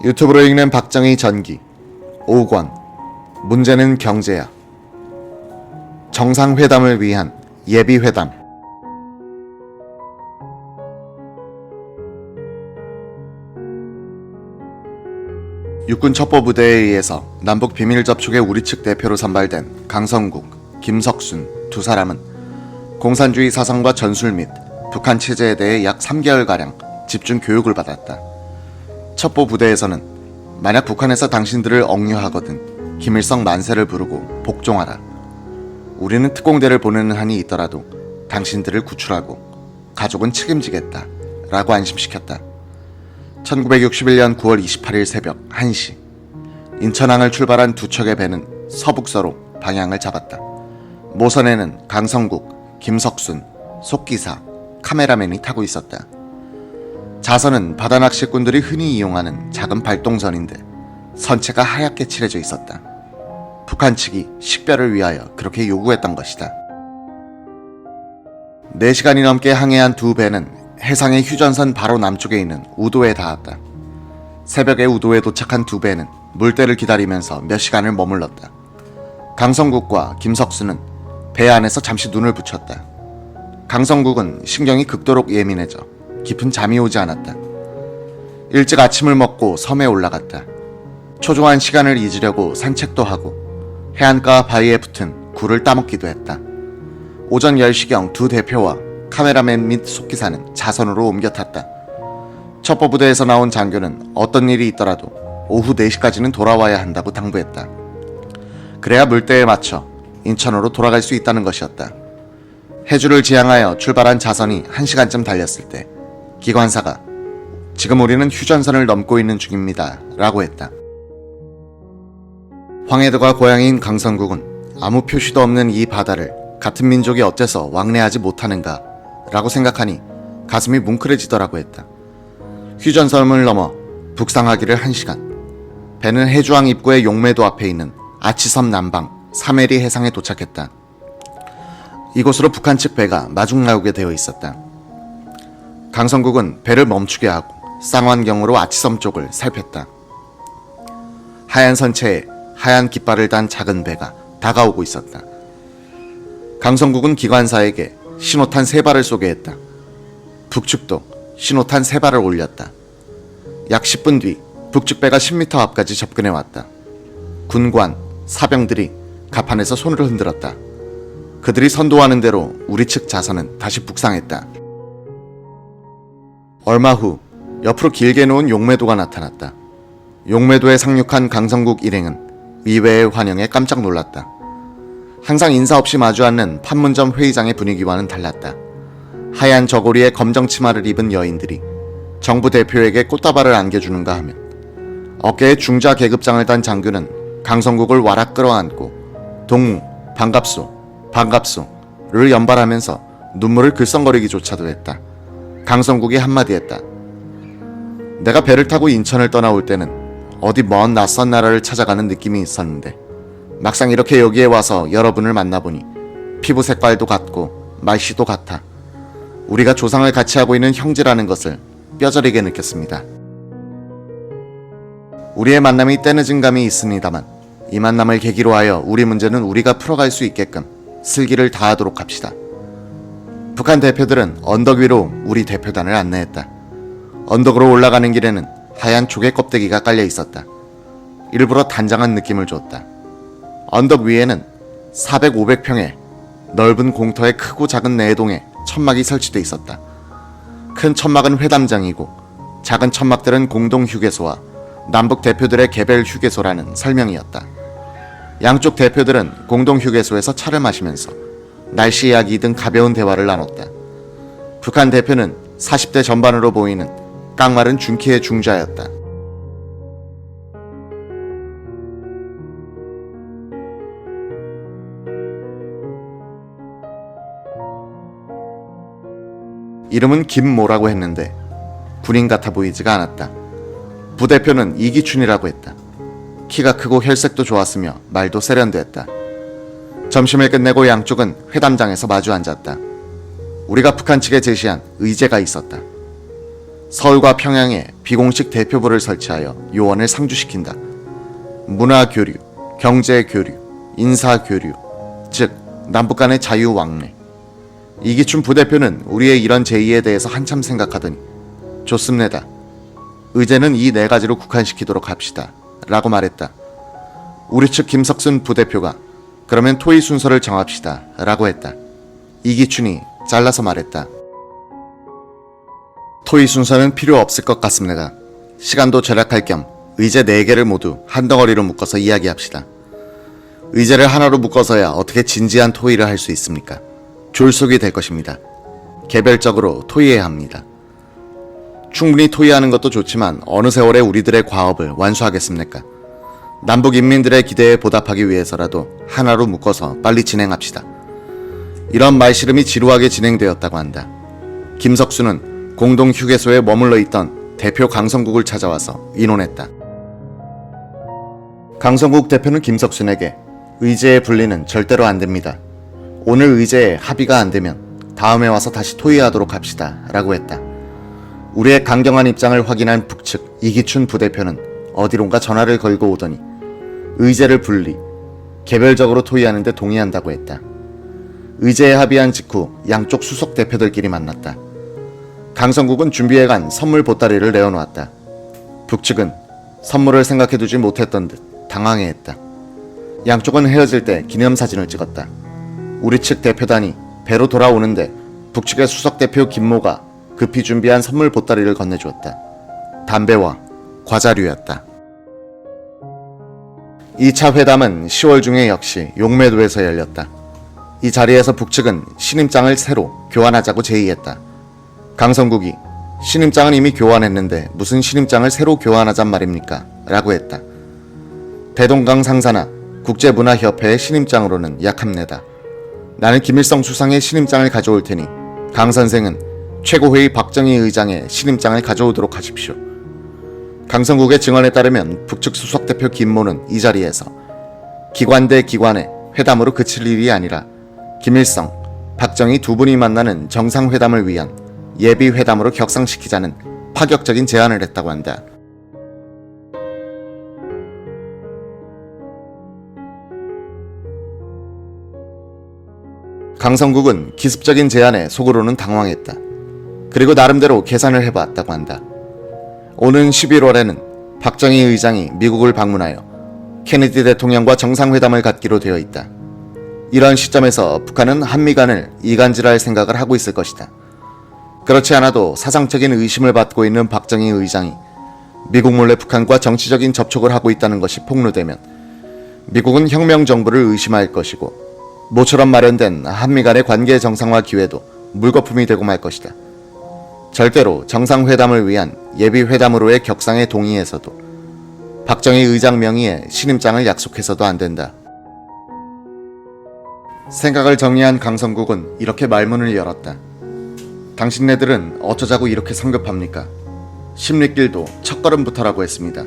유튜브로 읽는 박정희 전기 5권. 문제는 경제야. 정상회담을 위한 예비회담. 육군 첩보부대에 의해서 남북 비밀 접촉의 우리 측 대표로 선발된 강성국, 김석순 두 사람은 공산주의 사상과 전술 및 북한 체제에 대해 약 3개월가량 집중 교육을 받았다. 첩보부대에서는 만약 북한에서 당신들을 억류하거든 김일성 만세를 부르고 복종하라. 우리는 특공대를 보내는 한이 있더라도 당신들을 구출하고 가족은 책임지겠다 라고 안심시켰다. 1961년 9월 28일 새벽 1시 인천항을 출발한 두 척의 배는 서북서로 방향을 잡았다. 모선에는 강성국, 김석순, 속기사, 카메라맨이 타고 있었다. 자선은 바다 낚시꾼들이 흔히 이용하는 작은 발동선인데 선체가 하얗게 칠해져 있었다. 북한 측이 식별을 위하여 그렇게 요구했던 것이다. 4시간이 넘게 항해한 두 배는 해상의 휴전선 바로 남쪽에 있는 우도에 닿았다. 새벽에 우도에 도착한 두 배는 물때를 기다리면서 몇 시간을 머물렀다. 강성국과 김석수는 배 안에서 잠시 눈을 붙였다. 강성국은 신경이 극도로 예민해져 깊은 잠이 오지 않았다. 일찍 아침을 먹고 섬에 올라갔다. 초조한 시간을 잊으려고 산책도 하고 해안가 바위에 붙은 굴을 따먹기도 했다. 오전 10시경 두 대표와 카메라맨 및 속기사는 자선으로 옮겨 탔다. 첩보부대에서 나온 장교는 어떤 일이 있더라도 오후 4시까지는 돌아와야 한다고 당부했다. 그래야 물때에 맞춰 인천으로 돌아갈 수 있다는 것이었다. 해주를 지향하여 출발한 자선이 1시간쯤 달렸을 때 기관사가 지금 우리는 휴전선을 넘고 있는 중입니다 라고 했다. 황해도가 고향인 강성국은 아무 표시도 없는 이 바다를 같은 민족이 어째서 왕래하지 못하는가 라고 생각하니 가슴이 뭉클해지더라고 했다. 휴전선을 넘어 북상하기를 1시간. 배는 해주항 입구의 용매도 앞에 있는 아치섬 남방 사메리 해상에 도착했다. 이곳으로 북한 측 배가 마중 나오게 되어 있었다. 강성국은 배를 멈추게 하고 쌍환경으로 아치섬 쪽을 살폈다. 하얀 선체에 하얀 깃발을 단 작은 배가 다가오고 있었다. 강성국은 기관사에게 신호탄 3발을 쏘게 했다. 북측도 신호탄 3발을 올렸다. 약 10분 뒤 북측 배가 10m 앞까지 접근해 왔다. 군관, 사병들이 갑판에서 손을 흔들었다. 그들이 선도하는 대로 우리 측 자선은 다시 북상했다. 얼마 후 옆으로 길게 놓은 용매도가 나타났다. 용매도에 상륙한 강성국 일행은 의외의 환영에 깜짝 놀랐다. 항상 인사 없이 마주 앉는 판문점 회의장의 분위기와는 달랐다. 하얀 저고리에 검정 치마를 입은 여인들이 정부 대표에게 꽃다발을 안겨주는가 하면 어깨에 중자 계급장을 단 장교는 강성국을 와락 끌어안고 동무, 반갑소, 반갑소를 연발하면서 눈물을 글썽거리기조차도 했다. 강성국이 한마디 했다. 내가 배를 타고 인천을 떠나올 때는 어디 먼 낯선 나라를 찾아가는 느낌이 있었는데 막상 이렇게 여기에 와서 여러분을 만나보니 피부 색깔도 같고 말씨도 같아. 우리가 조상을 같이 하고 있는 형제라는 것을 뼈저리게 느꼈습니다. 우리의 만남이 때늦은 감이 있습니다만 이 만남을 계기로 하여 우리 문제는 우리가 풀어갈 수 있게끔 슬기를 다하도록 합시다. 북한 대표들은 언덕 위로 우리 대표단을 안내했다. 언덕으로 올라가는 길에는 하얀 조개 껍데기가 깔려 있었다. 일부러 단장한 느낌을 줬다. 언덕 위에는 400, 500평의 넓은 공터에 크고 작은 4동의 천막이 설치돼 있었다. 큰 천막은 회담장이고 작은 천막들은 공동 휴게소와 남북 대표들의 개별 휴게소라는 설명이었다. 양쪽 대표들은 공동 휴게소에서 차를 마시면서 날씨 이야기 등 가벼운 대화를 나눴다. 북한 대표는 40대 전반으로 보이는 깡마른 중키의 중자였다. 이름은 김모라고 했는데 군인 같아 보이지가 않았다. 부대표는 이기춘이라고 했다. 키가 크고 혈색도 좋았으며 말도 세련됐다. 점심을 끝내고 양쪽은 회담장에서 마주 앉았다. 우리가 북한 측에 제시한 의제가 있었다. 서울과 평양에 비공식 대표부를 설치하여 요원을 상주시킨다. 문화교류, 경제교류, 인사교류, 즉 남북 간의 자유왕래. 이기춘 부대표는 우리의 이런 제의에 대해서 한참 생각하더니 좋습니다. 의제는 이 네 가지로 국한시키도록 합시다. 라고 말했다. 우리 측 김석순 부대표가 그러면 토의 순서를 정합시다. 라고 했다. 이기춘이 잘라서 말했다. 토의 순서는 필요 없을 것 같습니다. 시간도 절약할 겸 의제 4개를 모두 한 덩어리로 묶어서 이야기합시다. 의제를 하나로 묶어서야 어떻게 진지한 토의를 할 수 있습니까? 졸속이 될 것입니다. 개별적으로 토의해야 합니다. 충분히 토의하는 것도 좋지만 어느 세월에 우리들의 과업을 완수하겠습니까? 남북 인민들의 기대에 보답하기 위해서라도 하나로 묶어서 빨리 진행합시다. 이런 말씨름이 지루하게 진행되었다고 한다. 김석수는 공동 휴게소에 머물러 있던 대표 강성국을 찾아와서 의논했다. 강성국 대표는 김석순에게 의제의 분리는 절대로 안 됩니다. 오늘 의제에 합의가 안 되면 다음에 와서 다시 토의하도록 합시다. 라고 했다. 우리의 강경한 입장을 확인한 북측 이기춘 부대표는 어디론가 전화를 걸고 오더니 의제를 분리, 개별적으로 토의하는 데 동의한다고 했다. 의제에 합의한 직후 양쪽 수석 대표들끼리 만났다. 강성국은 준비해간 선물 보따리를 내어놓았다. 북측은 선물을 생각해두지 못했던 듯 당황해했다. 양쪽은 헤어질 때 기념사진을 찍었다. 우리 측 대표단이 배로 돌아오는데 북측의 수석 대표 김모가 급히 준비한 선물 보따리를 건네주었다. 담배와 과자류였다. 2차 회담은 10월 중에 역시 용매도에서 열렸다. 이 자리에서 북측은 신임장을 새로 교환하자고 제의했다. 강성국이 신임장은 이미 교환했는데 무슨 신임장을 새로 교환하잔 말입니까? 라고 했다. 대동강 상사나 국제문화협회의 신임장으로는 약합니다. 나는 김일성 수상의 신임장을 가져올 테니 강 선생은 최고회의 박정희 의장의 신임장을 가져오도록 하십시오. 강성국의 증언에 따르면 북측 수석대표 김모는 이 자리에서 기관 대 기관의 회담으로 그칠 일이 아니라 김일성, 박정희 두 분이 만나는 정상회담을 위한 예비회담으로 격상시키자는 파격적인 제안을 했다고 한다. 강성국은 기습적인 제안에 속으로는 당황했다. 그리고 나름대로 계산을 해봤다고 한다. 오는 11월에는 박정희 의장이 미국을 방문하여 케네디 대통령과 정상회담을 갖기로 되어 있다. 이런 시점에서 북한은 한미 간을 이간질할 생각을 하고 있을 것이다. 그렇지 않아도 사상적인 의심을 받고 있는 박정희 의장이 미국 몰래 북한과 정치적인 접촉을 하고 있다는 것이 폭로되면 미국은 혁명 정부를 의심할 것이고 모처럼 마련된 한미 간의 관계 정상화 기회도 물거품이 되고 말 것이다. 절대로 정상회담을 위한 예비회담으로의 격상에 동의해서도 박정희 의장 명의의 신임장을 약속해서도 안 된다. 생각을 정리한 강성국은 이렇게 말문을 열었다. 당신네들은 어쩌자고 이렇게 성급합니까? 심리길도 첫걸음부터라고 했습니다.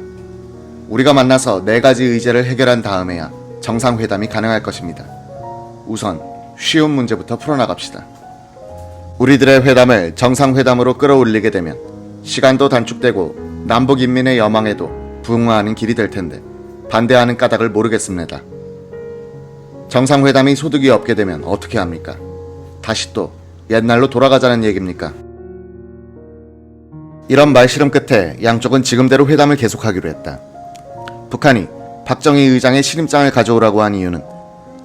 우리가 만나서 4가지 의제를 해결한 다음에야 정상회담이 가능할 것입니다. 우선 쉬운 문제부터 풀어나갑시다. 우리들의 회담을 정상회담으로 끌어올리게 되면 시간도 단축되고 남북인민의 여망에도 부응하는 길이 될 텐데 반대하는 까닭을 모르겠습니다. 정상회담이 소득이 없게 되면 어떻게 합니까? 다시 또 옛날로 돌아가자는 얘기입니까? 이런 말씨름 끝에 양쪽은 지금대로 회담을 계속하기로 했다. 북한이 박정희 의장의 신임장을 가져오라고 한 이유는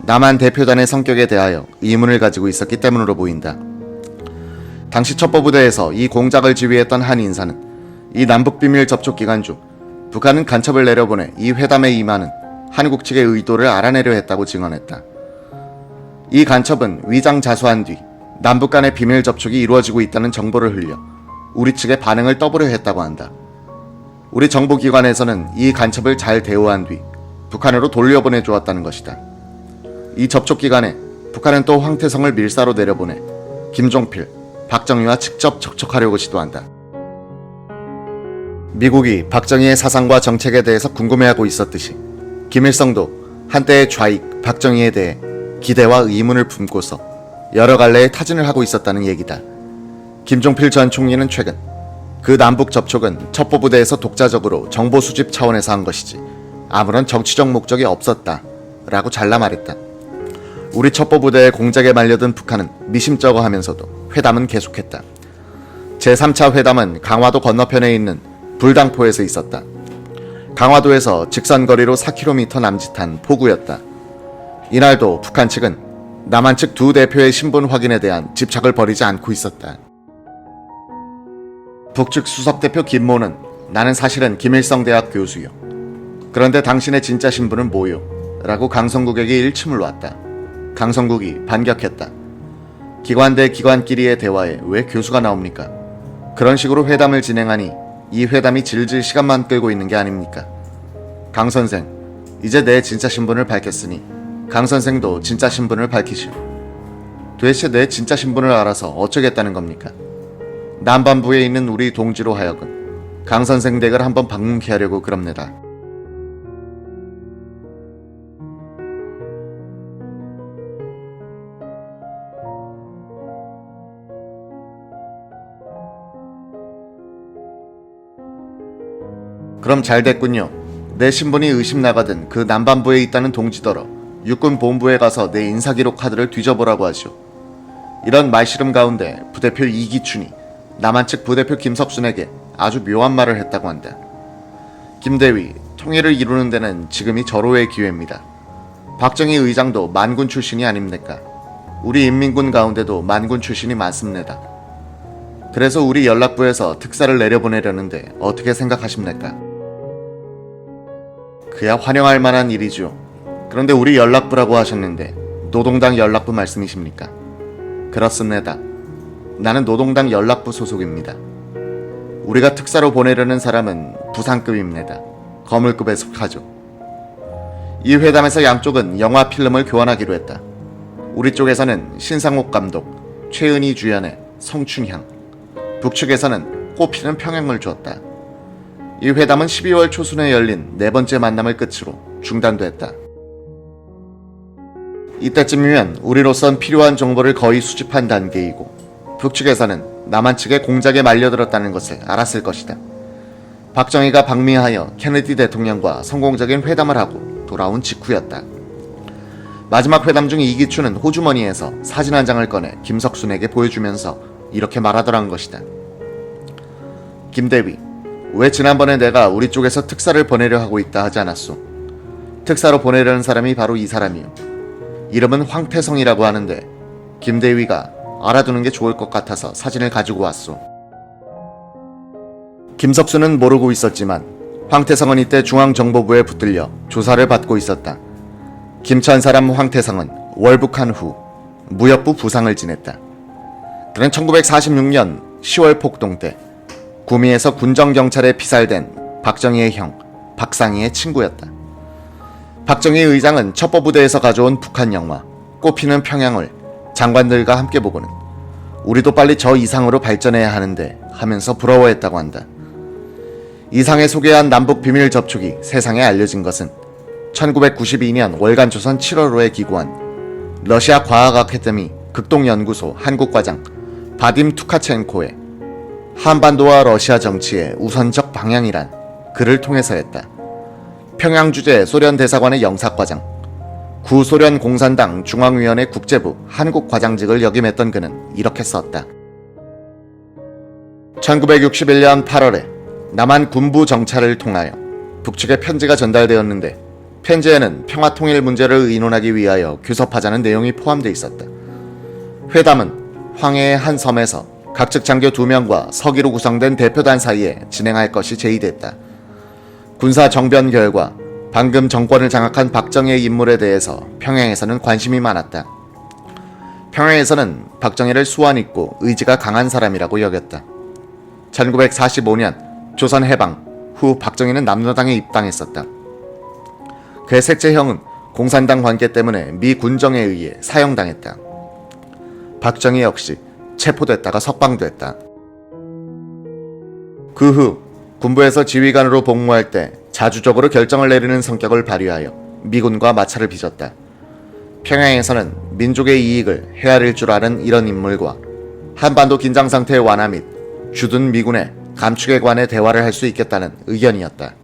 남한 대표단의 성격에 대하여 의문을 가지고 있었기 때문으로 보인다. 당시 첩보부대에서 이 공작을 지휘했던 한 인사는 이 남북비밀 접촉 기간 중 북한은 간첩을 내려보내 이 회담에 임하는 한국 측의 의도를 알아내려 했다고 증언했다. 이 간첩은 위장자수한 뒤 남북 간의 비밀 접촉이 이루어지고 있다는 정보를 흘려 우리 측의 반응을 떠보려 했다고 한다. 우리 정보기관에서는 이 간첩을 잘 대우한 뒤 북한으로 돌려보내 주었다는 것이다. 이 접촉 기간에 북한은 또 황태성을 밀사로 내려보내 김종필, 박정희와 직접 접촉하려고 시도한다. 미국이 박정희의 사상과 정책에 대해서 궁금해하고 있었듯이 김일성도 한때의 좌익 박정희에 대해 기대와 의문을 품고서 여러 갈래의 타진을 하고 있었다는 얘기다. 김종필 전 총리는 최근 그 남북 접촉은 첩보부대에서 독자적으로 정보 수집 차원에서 한 것이지 아무런 정치적 목적이 없었다 라고 잘라 말했다. 우리 첩보부대의 공작에 말려든 북한은 미심쩍어 하면서도 회담은 계속했다. 제3차 회담은 강화도 건너편에 있는 불당포에서 있었다. 강화도에서 직선거리로 4km 남짓한 포구였다. 이날도 북한 측은 남한 측 두 대표의 신분 확인에 대한 집착을 버리지 않고 있었다. 북측 수석대표 김모는 나는 사실은 김일성 대학 교수요. 그런데 당신의 진짜 신분은 뭐요? 라고 강성국에게 일침을 놨다. 강성국이 반격했다. 기관 대 기관끼리의 대화에 왜 교수가 나옵니까? 그런 식으로 회담을 진행하니 이 회담이 질질 시간만 끌고 있는 게 아닙니까? 강 선생, 이제 내 진짜 신분을 밝혔으니 강 선생도 진짜 신분을 밝히시오. 도대체 내 진짜 신분을 알아서 어쩌겠다는 겁니까? 남반부에 있는 우리 동지로 하여금 강 선생 댁을 한번 방문케 하려고 그럽니다. 그럼 잘 됐군요. 내 신분이 의심나거든 그 남반부에 있다는 동지더러 육군 본부에 가서 내 인사기록 카드를 뒤져보라고 하시오. 이런 말씨름 가운데 부대표 이기춘이 남한 측 부대표 김석순에게 아주 묘한 말을 했다고 한다. 김대위, 통일을 이루는 데는 지금이 절호의 기회입니다. 박정희 의장도 만군 출신이 아닙니까? 우리 인민군 가운데도 만군 출신이 많습니다. 그래서 우리 연락부에서 특사를 내려보내려는데 어떻게 생각하십니까? 그야 환영할 만한 일이죠. 그런데 우리 연락부라고 하셨는데 노동당 연락부 말씀이십니까? 그렇습니다. 나는 노동당 연락부 소속입니다. 우리가 특사로 보내려는 사람은 부상급입니다. 거물급에 속하죠. 이 회담에서 양쪽은 영화 필름을 교환하기로 했다. 우리 쪽에서는 신상옥 감독, 최은희 주연의 성춘향, 북측에서는 꽃피는 평양을 주었다. 이 회담은 12월 초순에 열린 네 번째 만남을 끝으로 중단됐다. 이때쯤이면 우리로선 필요한 정보를 거의 수집한 단계이고 북측에서는 남한 측의 공작에 말려들었다는 것을 알았을 것이다. 박정희가 방미하여 케네디 대통령과 성공적인 회담을 하고 돌아온 직후였다. 마지막 회담 중 이기춘은 호주머니에서 사진 한 장을 꺼내 김석순에게 보여주면서 이렇게 말하더란 것이다. 김대위, 왜 지난번에 내가 우리 쪽에서 특사를 보내려 하고 있다 하지 않았소? 특사로 보내려는 사람이 바로 이 사람이요. 이름은 황태성이라고 하는데 김대위가 알아두는 게 좋을 것 같아서 사진을 가지고 왔소. 김석순은 모르고 있었지만 황태성은 이때 중앙정보부에 붙들려 조사를 받고 있었다. 김천 사람 황태성은 월북한 후 무역부 부상을 지냈다. 그는 1946년 10월 폭동 때 구미에서 군정경찰에 피살된 박정희의 형 박상희의 친구였다. 박정희 의장은 첩보부대에서 가져온 북한 영화 꽃피는 평양을 장관들과 함께 보고는 우리도 빨리 저 이상으로 발전해야 하는데 하면서 부러워했다고 한다. 이상에 소개한 남북 비밀 접촉이 세상에 알려진 것은 1992년 월간조선 7월호에 기고한 러시아 과학 아카데미 극동연구소 한국과장 바딤 투카첸코의 한반도와 러시아 정치의 우선적 방향이란 글을 통해서였다. 평양 주재 소련 대사관의 영사과장, 구소련 공산당 중앙위원회 국제부 한국과장직을 역임했던 그는 이렇게 썼다. 1961년 8월에 남한 군부 정찰을 통하여 북측에 편지가 전달되었는데 편지에는 평화통일 문제를 의논하기 위하여 교섭하자는 내용이 포함되어 있었다. 회담은 황해의 한 섬에서 각측 장교 2명과 서기로 구성된 대표단 사이에 진행할 것이 제의됐다. 군사 정변 결과 방금 정권을 장악한 박정희의 인물에 대해서 평양에서는 관심이 많았다. 평양에서는 박정희를 수완 있고 의지가 강한 사람이라고 여겼다. 1945년 조선 해방 후 박정희는 남로당에 입당했었다. 그의 셋째 형은 공산당 관계 때문에 미 군정에 의해 사형당했다. 박정희 역시 체포됐다가 석방됐다. 그 후 군부에서 지휘관으로 복무할 때 자주적으로 결정을 내리는 성격을 발휘하여 미군과 마찰을 빚었다. 평양에서는 민족의 이익을 헤아릴 줄 아는 이런 인물과 한반도 긴장 상태의 완화 및 주둔 미군의 감축에 관해 대화를 할 수 있겠다는 의견이었다.